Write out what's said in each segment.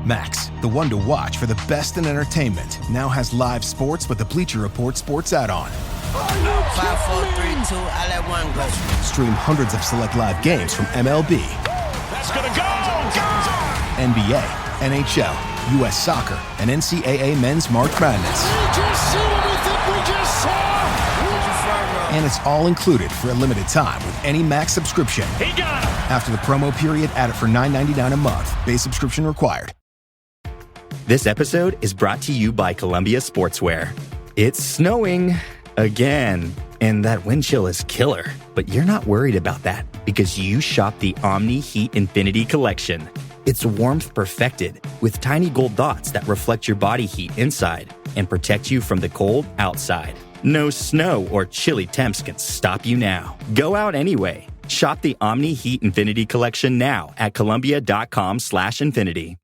Max, the one to watch for the best in entertainment, now has live sports with the Bleacher Report sports add-on. 5, 4, 3, 2, I let one go. Stream hundreds of select live games from MLB. That's gonna go! NBA, NHL, U.S. Soccer, and NCAA Men's March Madness. We just see what we think we just saw! And it's all included for a limited time with any Max subscription. He got him! After the promo period, add it for $9.99 a month. Base subscription required. This episode is brought to you by Columbia Sportswear. It's snowing again, and that wind chill is killer. But you're not worried about that because you shop the Omni Heat Infinity Collection. It's warmth perfected with tiny gold dots that reflect your body heat inside and protect you from the cold outside. No snow or chilly temps can stop you now. Go out anyway. Shop the Omni Heat Infinity Collection now at Columbia.com/infinity.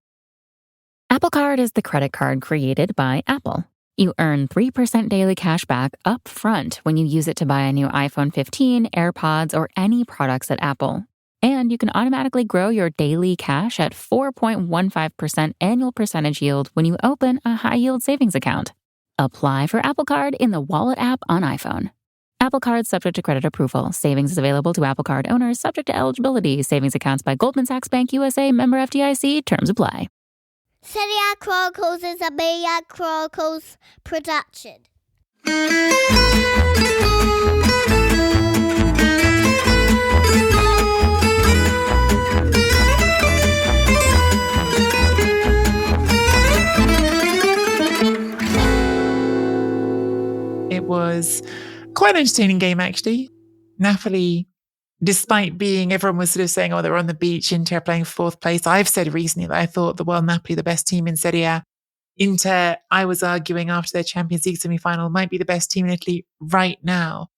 Apple Card is the credit card created by Apple. You earn 3% daily cash back up front when you use it to buy a new iPhone 15, AirPods, or any products at Apple. And you can automatically grow your daily cash at 4.15% annual percentage yield when you open a high-yield savings account. Apply for Apple Card in the Wallet app on iPhone. Apple Card subject to credit approval. Savings is available to Apple Card owners subject to eligibility. Savings accounts by Goldman Sachs Bank USA, member FDIC. Terms apply. Serie A Chronicles is a Emilia Chronicles production. It was quite an entertaining game, actually. Napoli, despite being, everyone was sort of saying, oh, they were on the beach, Inter playing fourth place. I've said recently that I thought Napoli, the best team in Serie A. Inter, I was arguing after their Champions League semi-final, might be the best team in Italy right now.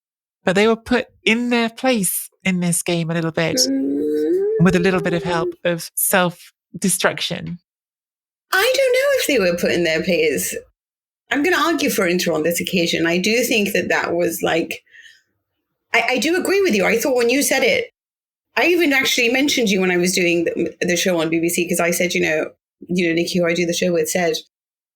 But they were put in their place in this game a little bit with a little bit of help of self-destruction. I don't know if they were put in their place. I'm going to argue for Inter on this occasion. I do think that was like, I do agree with you. I thought when you said it, I even actually mentioned you when I was doing the show on BBC, because I said, Nikki, who I do the show with, said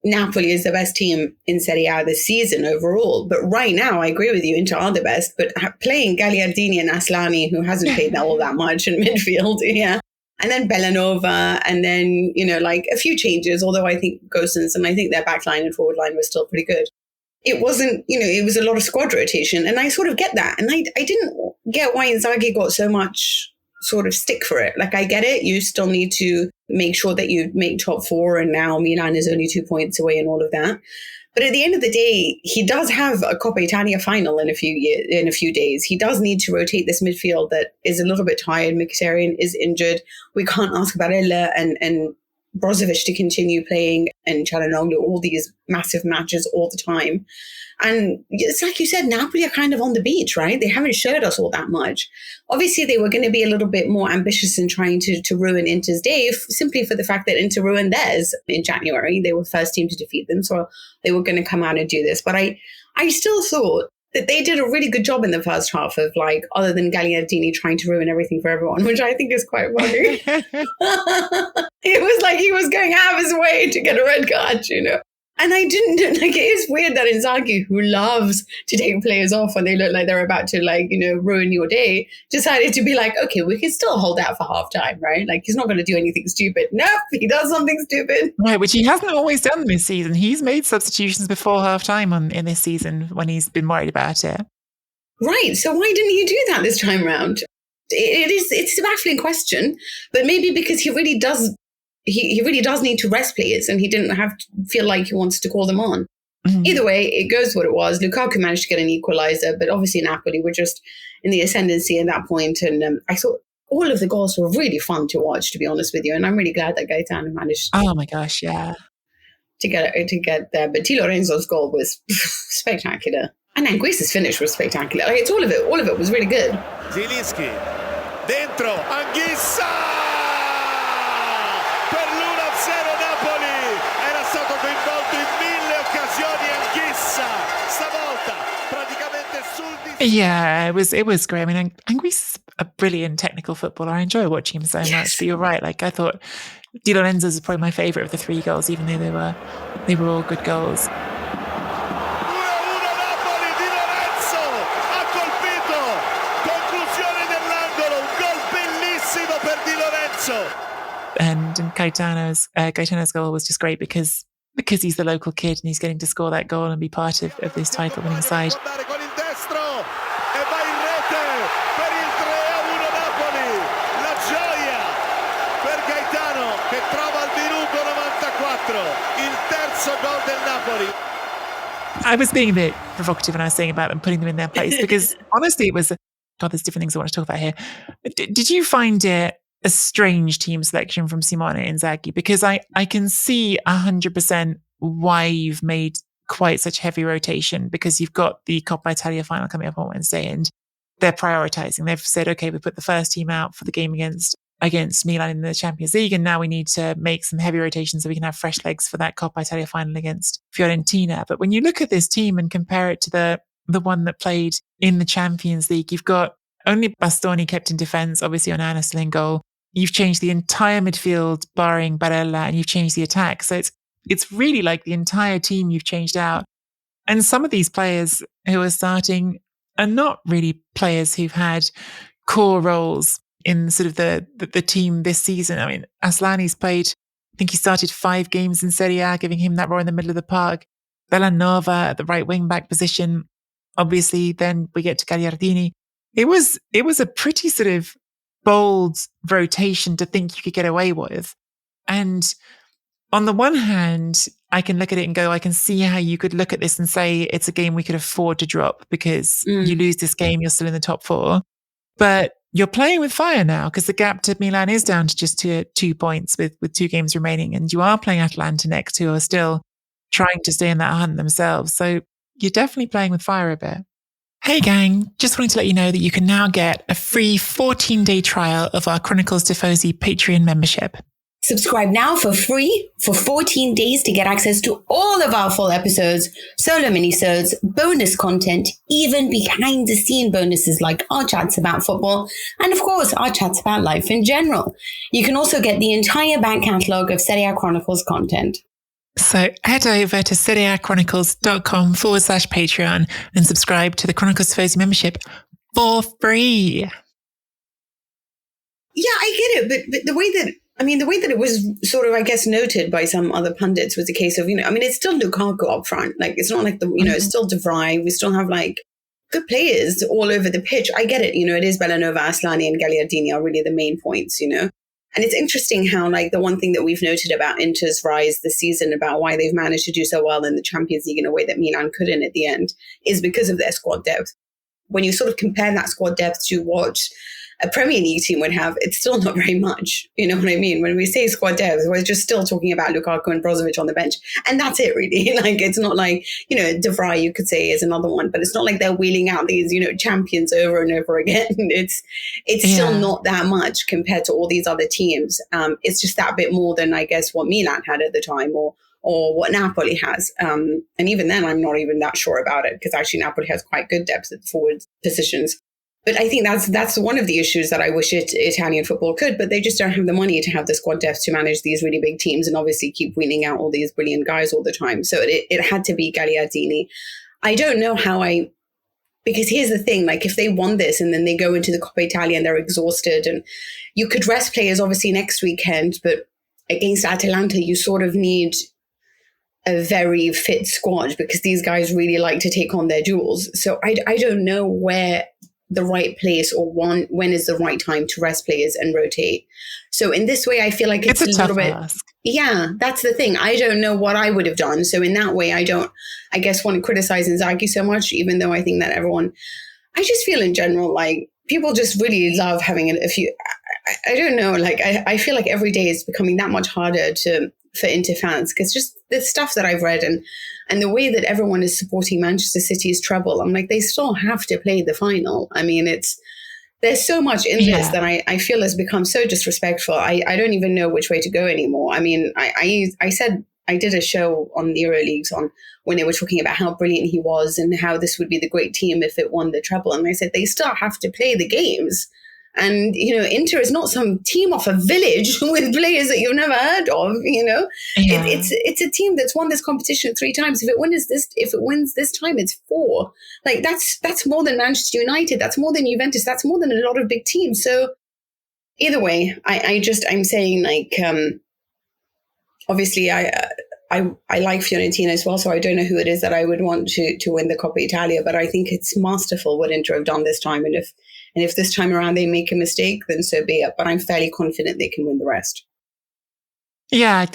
Napoli is the best team in Serie A this season overall. But right now, I agree with you, Inter are the best. But playing Gagliardini and Aslani, who hasn't played all that much in midfield, yeah. And then Bellanova, and then, like a few changes, although I think Gosens and I think their back line and forward line was still pretty good. It wasn't, it was a lot of squad rotation, and I sort of get that. And I didn't get why Inzaghi got so much sort of stick for it. Like, I get it. You still need to make sure that you make top four, and now Milan is only 2 points away and all of that. But at the end of the day, he does have a Coppa Italia final in a few days. He does need to rotate this midfield that is a little bit tired. Mkhitaryan is injured. We can't ask Barella and Brozovic to continue playing, and Çalhanoğlu, all these massive matches all the time. And it's like you said, Napoli are kind of on the beach, right? They haven't showed us all that much. Obviously, they were going to be a little bit more ambitious in trying to ruin Inter's day, simply for the fact that Inter ruined theirs in January. They were first team to defeat them, so they were going to come out and do this. But I still thought that they did a really good job in the first half of, like, other than Gagliardini trying to ruin everything for everyone, which I think is quite funny. It was like he was going out of his way to get a red card, And I didn't, like, it is weird that Inzaghi, who loves to take players off when they look like they're about to, like, ruin your day, decided to be like, okay, we can still hold out for half time, right? Like, he's not going to do anything stupid. Nope, he does something stupid. Right, which he hasn't always done this season. He's made substitutions before half time in this season when he's been worried about it. Right, so why didn't he do that this time around? It's a baffling question, but maybe because he really does. He really does need to rest players, and he didn't have to feel like he wants to call them on. Mm-hmm. Either way, it goes what it was. Lukaku managed to get an equalizer, but obviously Napoli were just in the ascendancy at that point. And I thought all of the goals were really fun to watch, to be honest with you. And I'm really glad that Gaetano managed. Oh my gosh, yeah, to get there. But Di Lorenzo's goal was spectacular, and Anguissa's finish was spectacular. Like, it's all of it. All of it was really good. Zielinski dentro Anguissa. Yeah, it was great. I mean, Anguissa's a brilliant technical footballer. I enjoy watching him so much. But you're right. Like, I thought Di Lorenzo's is probably my favourite of the 3 goals, even though they were all good goals. 2-1 Napoli, Di Lorenzo ha colpito, conclusione dell'angolo, un gol bellissimo per Di Lorenzo. And Gaetano's goal was just great because he's the local kid and he's getting to score that goal and be part of this title-winning side. Con il destro e va in rete per il 3-1 Napoli. La gioia per Gaetano che trova al minuto 94 il terzo gol del Napoli. I was being a bit provocative when I was saying about them putting them in their place because honestly it was, God, there's different things I want to talk about here. Did you find it a strange team selection from Simone Inzaghi? Because I can see 100% why you've made quite such heavy rotation, because you've got the Coppa Italia final coming up on Wednesday and they're prioritizing. They've said, okay, we put the first team out for the game against Milan in the Champions League, and now we need to make some heavy rotations so we can have fresh legs for that Coppa Italia final against Fiorentina. But when you look at this team and compare it to the one that played in the Champions League, you've got only Bastoni kept in defence, obviously Onana still in goal. You've changed the entire midfield, barring Barella, and you've changed the attack. So it's really like the entire team you've changed out. And some of these players who are starting are not really players who've had core roles in sort of the team this season. I mean, Aslani's played, I think he started 5 games in Serie A, giving him that role in the middle of the park. Bellanova at the right wing back position. Obviously, then we get to Gagliardini. It was a pretty sort of bold rotation to think you could get away with. And on the one hand, I can look at it and go, I can see how you could look at this and say it's a game we could afford to drop because you lose this game, you're still in the top 4. But you're playing with fire now because the gap to Milan is down to just 2 points with 2 games remaining. And you are playing Atalanta next, who are still trying to stay in that hunt themselves. So you're definitely playing with fire a bit. Hey gang, just wanted to let you know that you can now get a free 14-day trial of our Chronicles Tifosi Patreon membership. Subscribe now for free for 14 days to get access to all of our full episodes, solo minisodes, bonus content, even behind the scene bonuses like our chats about football, and of course our chats about life in general. You can also get the entire back catalogue of Serie A Chronicles content. So head over to serieachronicles.com/Patreon and subscribe to the Chronicles Tifosi membership for free. Yeah, I get it. But the way that it was sort of, I guess, noted by some other pundits was a case of, it's still Lukaku up front. Like, it's not like it's still De Vrij. We still have like good players all over the pitch. I get it. It is Bellanova, Aslani and Gagliardini are really the main points, And it's interesting how, like, the one thing that we've noted about Inter's rise this season, about why they've managed to do so well in the Champions League in a way that Milan couldn't at the end, is because of their squad depth. When you sort of compare that squad depth to what a Premier League team would have, it's still not very much. You know what I mean? When we say squad depth, we're just still talking about Lukaku and Brozovic on the bench. And that's it, really. Like, it's not like, De Vrij, you could say, is another one, but it's not like they're wheeling out these, champions over and over again. It's still not that much compared to all these other teams. It's just that bit more than, I guess, what Milan had at the time, or what Napoli has. And even then, I'm not even that sure about it, because actually Napoli has quite good depth at the forward positions. But I think that's one of the issues that I wish Italian football could, but they just don't have the money to have the squad depth to manage these really big teams and obviously keep weaning out all these brilliant guys all the time. So it had to be Gagliardini. I don't know because here's the thing, like, if they won this and then they go into the Coppa Italia and they're exhausted, and you could rest players obviously next weekend, but against Atalanta, you sort of need a very fit squad because these guys really like to take on their duels. So I don't know where the right place or when is the right time to rest players and rotate. So in this way, I feel like it's a little bit ask. Yeah, that's the thing. I don't know what I would have done. So in that way, I guess want to criticize Inzaghi so much, even though I think that I just feel in general, like, people just really love having a few, I don't know, like, I feel like every day is becoming that much harder for Inter fans, because just the stuff that I've read and the way that everyone is supporting Manchester City's treble, I'm like, they still have to play the final. I mean, there's so much in this that I feel has become so disrespectful. I don't even know which way to go anymore. I mean, I said, I did a show on the EuroLeagues when they were talking about how brilliant he was and how this would be the great team if it won the treble. And I said, they still have to play the games. And, Inter is not some team off a village with players that you've never heard of, Yeah. It's a team that's won this competition 3 times. If it wins this time, it's 4. Like, that's more than Manchester United. That's more than Juventus. That's more than a lot of big teams. So either way, I'm saying, like, obviously I like Fiorentina as well, so I don't know who it is that I would want to win the Coppa Italia, but I think it's masterful what Inter have done this time. And if this time around they make a mistake, then so be it. But I'm fairly confident they can win the rest. Yeah,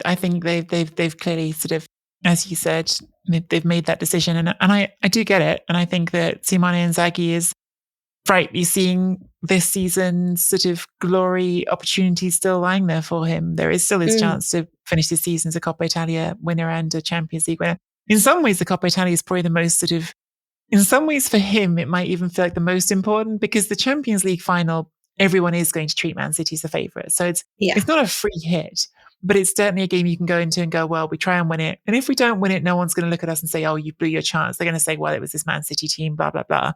I think they've clearly sort of, as you said, they've made that decision, and I do get it, and I think that Simone Inzaghi is rightly seeing this season's sort of glory opportunity still lying there for him. There is still his chance to finish this season as a Coppa Italia winner and a Champions League winner. In some ways, the Coppa Italia is probably the most sort of, in some ways for him, it might even feel like the most important, because the Champions League final, everyone is going to treat Man City as a favourite. So it's not a free hit, but it's certainly a game you can go into and go, well, we try and win it. And if we don't win it, no one's going to look at us and say, oh, you blew your chance. They're going to say, well, it was this Man City team, blah, blah, blah.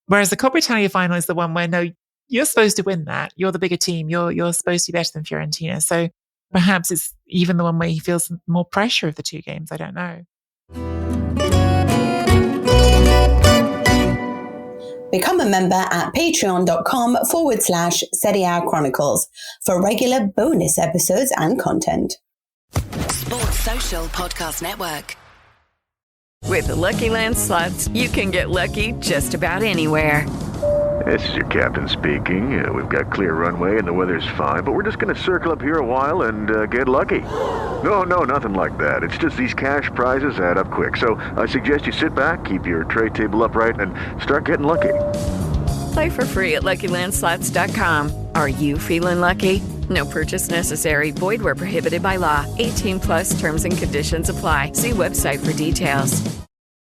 Whereas the Coppa Italia final is the one where, no, you're supposed to win that. You're the bigger team. You're supposed to be better than Fiorentina. So perhaps it's even the one where he feels more pressure of the 2 games. I don't know. Become a member at patreon.com/Serie A Chronicles for regular bonus episodes and content. Sports Social Podcast Network. With the Lucky Land Slots, you can get lucky just about anywhere. This is your captain speaking. We've got clear runway and the weather's fine, but we're just going to circle up here a while and get lucky. No, nothing like that. It's just these cash prizes add up quick. So I suggest you sit back, keep your tray table upright, and start getting lucky. Play for free at LuckyLandSlots.com. Are you feeling lucky? No purchase necessary. Void where prohibited by law. 18+ terms and conditions apply. See website for details.